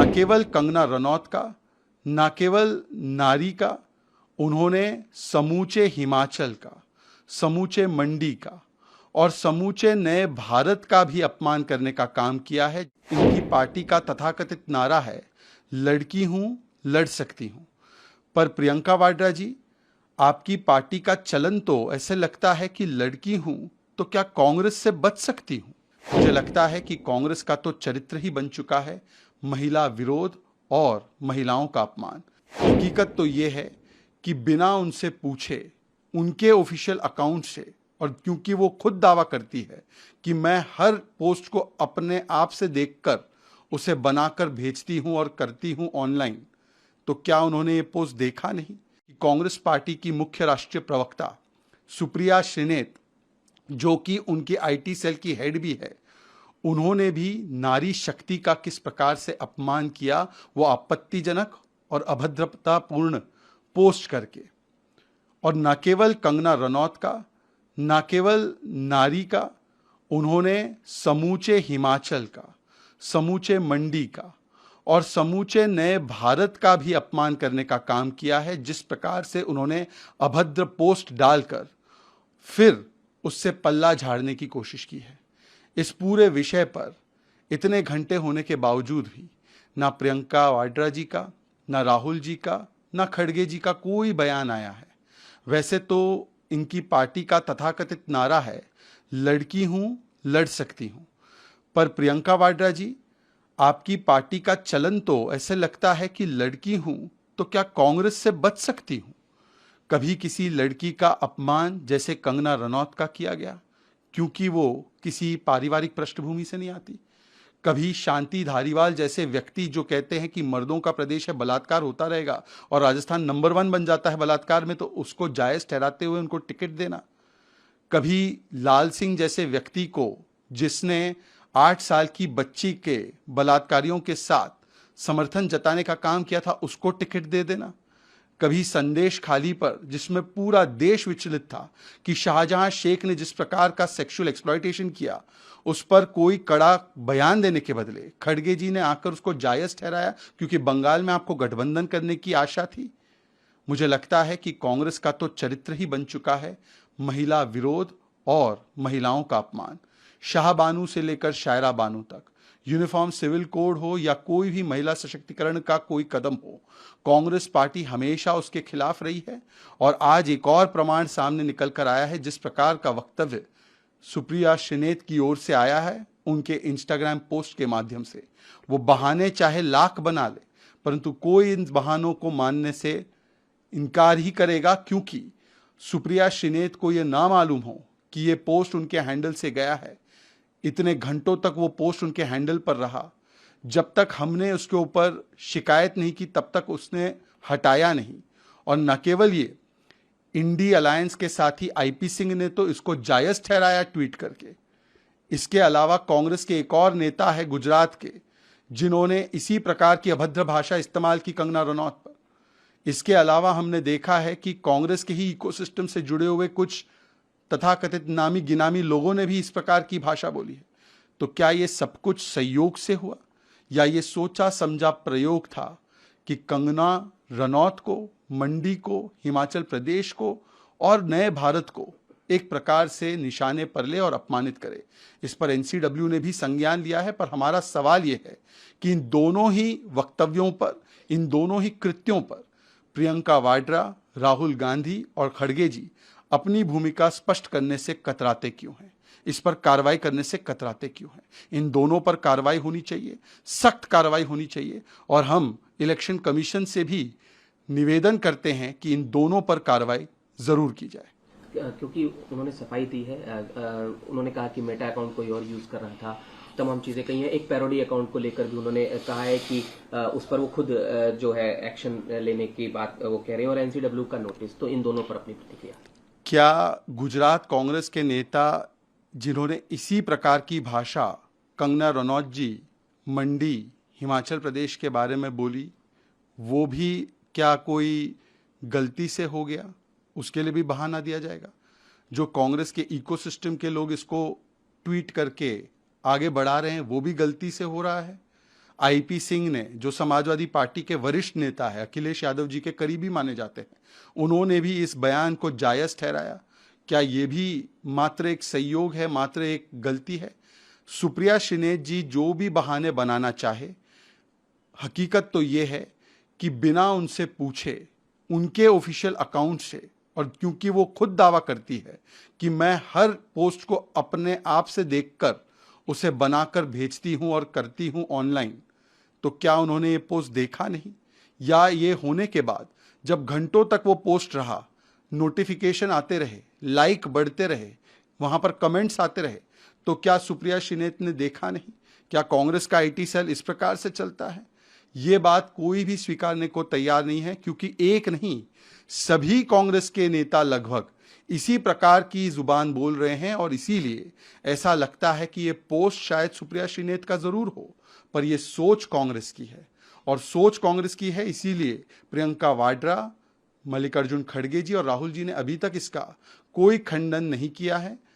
केवल कंगना रनौत का, न केवल नारी का, उन्होंने समूचे हिमाचल का, समूचे मंडी का और समूचे नए भारत का भी अपमान करने का काम किया है। इनकी पार्टी का तथाकथित नारा है, लड़की हूं, लड़ सकती हूं। पर प्रियंका वाड्रा जी, आपकी पार्टी का चलन तो ऐसे लगता है कि लड़की हूं तो क्या कांग्रेस से बच सकती हूं। मुझे लगता है कि कांग्रेस का तो चरित्र ही बन चुका है महिला विरोध और महिलाओं का अपमान। हकीकत तो यह है कि बिना उनसे पूछे उनके ऑफिशियल अकाउंट से, और क्योंकि वो खुद दावा करती है कि मैं हर पोस्ट को अपने आप से देखकर उसे बनाकर भेजती हूं और करती हूं ऑनलाइन, तो क्या उन्होंने ये पोस्ट देखा नहीं कि कांग्रेस पार्टी की मुख्य राष्ट्रीय प्रवक्ता सुप्रिया श्रीनेत, जो कि उनकी आईटी सेल की हेड भी है, उन्होंने भी नारी शक्ति का किस प्रकार से अपमान किया, वो आपत्तिजनक और अभद्रतापूर्ण पोस्ट करके। और न केवल कंगना रनौत का, न केवल नारी का, उन्होंने समूचे हिमाचल का, समूचे मंडी का और समूचे नए भारत का भी अपमान करने का काम किया है। जिस प्रकार से उन्होंने अभद्र पोस्ट डालकर फिर उससे पल्ला झाड़ने की कोशिश की है। इस पूरे विषय पर इतने घंटे होने के बावजूद भी ना प्रियंका वाड्रा जी का, ना राहुल जी का, ना खड़गे जी का कोई बयान आया है। वैसे तो इनकी पार्टी का तथाकथित नारा है, लड़की हूं, लड़ सकती हूं। पर प्रियंका वाड्रा जी, आपकी पार्टी का चलन तो ऐसे लगता है कि लड़की हूं तो क्या कांग्रेस से बच सकती हूं। कभी किसी लड़की का अपमान जैसे कंगना रनौत का किया गया क्योंकि वो किसी पारिवारिक पृष्ठभूमि से नहीं आती। कभी शांति धारीवाल जैसे व्यक्ति जो कहते हैं कि मर्दों का प्रदेश है, बलात्कार होता रहेगा और राजस्थान नंबर 1 बन जाता है बलात्कार में, तो उसको जायज ठहराते हुए उनको टिकट देना। कभी लाल सिंह जैसे व्यक्ति को, जिसने 8 साल की बच्ची के बलात्कारियों के साथ समर्थन जताने का काम किया था, उसको टिकट दे देना। कभी संदेश खाली पर, जिसमें पूरा देश विचलित था कि शाहजहां शेख ने जिस प्रकार का सेक्सुअल एक्सप्लॉयटेशन किया, उस पर कोई कड़ा बयान देने के बदले खड़गे जी ने आकर उसको जायज ठहराया क्योंकि बंगाल में आपको गठबंधन करने की आशा थी। मुझे लगता है कि कांग्रेस का तो चरित्र ही बन चुका है महिला विरोध और महिलाओं का अपमान। शाह बानू से लेकर शायरा बानू तक, यूनिफॉर्म सिविल कोड हो या कोई भी महिला सशक्तिकरण का कोई कदम हो, कांग्रेस पार्टी हमेशा उसके खिलाफ रही है। और आज एक और प्रमाण सामने निकल कर आया है। जिस प्रकार का वक्तव्य सुप्रिया श्रीनेत की ओर से आया है उनके इंस्टाग्राम पोस्ट के माध्यम से, वो बहाने चाहे लाख बना ले, परंतु कोई इन बहानों को मानने से इनकार ही करेगा, क्योंकि सुप्रिया श्रीनेत को यह ना मालूम हो कि यह पोस्ट उनके हैंडल से गया है। इतने घंटों तक वो पोस्ट उनके हैंडल पर रहा। जब तक हमने उसके ऊपर शिकायत नहीं की तब तक उसने हटाया नहीं। और न केवल ये, इंडी अलायंस के साथी आईपी सिंह ने तो इसको जायज ठहराया ट्वीट करके। इसके अलावा कांग्रेस के एक और नेता है गुजरात के, जिन्होंने इसी प्रकार की अभद्र भाषा इस्तेमाल की कंगना रनौत पर। इसके अलावा हमने देखा है कि कांग्रेस के ही इकोसिस्टम से जुड़े हुए कुछ तथाकथित नामी गिनामी लोगों ने भी इस प्रकार की भाषा बोली है। तो क्या ये सब कुछ संयोग से हुआ या ये सोचा समझा प्रयोग था कि कंगना रनौत को, मंडी को, हिमाचल प्रदेश को और नए भारत को एक प्रकार से निशाने पर ले और अपमानित करे। इस पर एनसीडब्ल्यू ने भी संज्ञान लिया है। पर हमारा सवाल यह है कि इन दोनों ही वक्तव्यों पर, इन दोनों ही कृत्यों पर प्रियंका वाड्रा, राहुल गांधी और खड़गे जी अपनी भूमिका स्पष्ट करने से कतराते क्यों हैं, इस पर कार्रवाई करने से कतराते क्यों हैं। इन दोनों पर कार्रवाई होनी चाहिए, सख्त कार्रवाई होनी चाहिए। और हम इलेक्शन कमीशन से भी निवेदन करते हैं कि इन दोनों पर कार्रवाई जरूर की जाए। क्योंकि उन्होंने सफाई दी है, उन्होंने कहा कि मेटा अकाउंट कोई और यूज कर रहा था, तमाम चीजें कही हैं। एक पैरोडी अकाउंट को लेकर भी उन्होंने कहा है कि उस पर वो खुद जो है एक्शन लेने की बात वो कह रहे हैं, और एनसीडब्ल्यू का नोटिस। तो इन दोनों पर अपनी प्रतिक्रिया। क्या गुजरात कांग्रेस के नेता जिन्होंने इसी प्रकार की भाषा कंगना रनौत जी, मंडी, हिमाचल प्रदेश के बारे में बोली, वो भी क्या कोई गलती से हो गया? उसके लिए भी बहाना दिया जाएगा? जो कांग्रेस के इकोसिस्टम के लोग इसको ट्वीट करके आगे बढ़ा रहे हैं, वो भी गलती से हो रहा है? आईपी सिंह ने, जो समाजवादी पार्टी के वरिष्ठ नेता है, अखिलेश यादव जी के करीबी माने जाते हैं, उन्होंने भी इस बयान को जायज ठहराया। क्या ये भी मात्र एक संयोग है, मात्र एक गलती है? सुप्रिया श्रीनेत जी जो भी बहाने बनाना चाहे, हकीकत तो ये है कि बिना उनसे पूछे उनके ऑफिशियल अकाउंट से, और क्योंकि वो खुद दावा करती है कि मैं हर पोस्ट को अपने आप से देखकर उसे बनाकर भेजती हूं और करती हूं ऑनलाइन, तो क्या उन्होंने ये पोस्ट देखा नहीं? या ये होने के बाद जब घंटों तक वो पोस्ट रहा, नोटिफिकेशन आते रहे, लाइक बढ़ते रहे, वहां पर कमेंट्स आते रहे, तो क्या सुप्रिया श्रीनेत ने देखा नहीं? क्या कांग्रेस का आईटी सेल इस प्रकार से चलता है? ये बात कोई भी स्वीकारने को तैयार नहीं है, क्योंकि एक नहीं, सभी कांग्रेस के नेता लगभग इसी प्रकार की जुबान बोल रहे हैं, और इसीलिए ऐसा लगता है कि ये पोस्ट शायद सुप्रिया श्रीनेत का जरूर हो, पर यह सोच कांग्रेस की है। और सोच कांग्रेस की है, इसीलिए प्रियंका वाड्रा, मल्लिकार्जुन खड़गे जी और राहुल जी ने अभी तक इसका कोई खंडन नहीं किया है।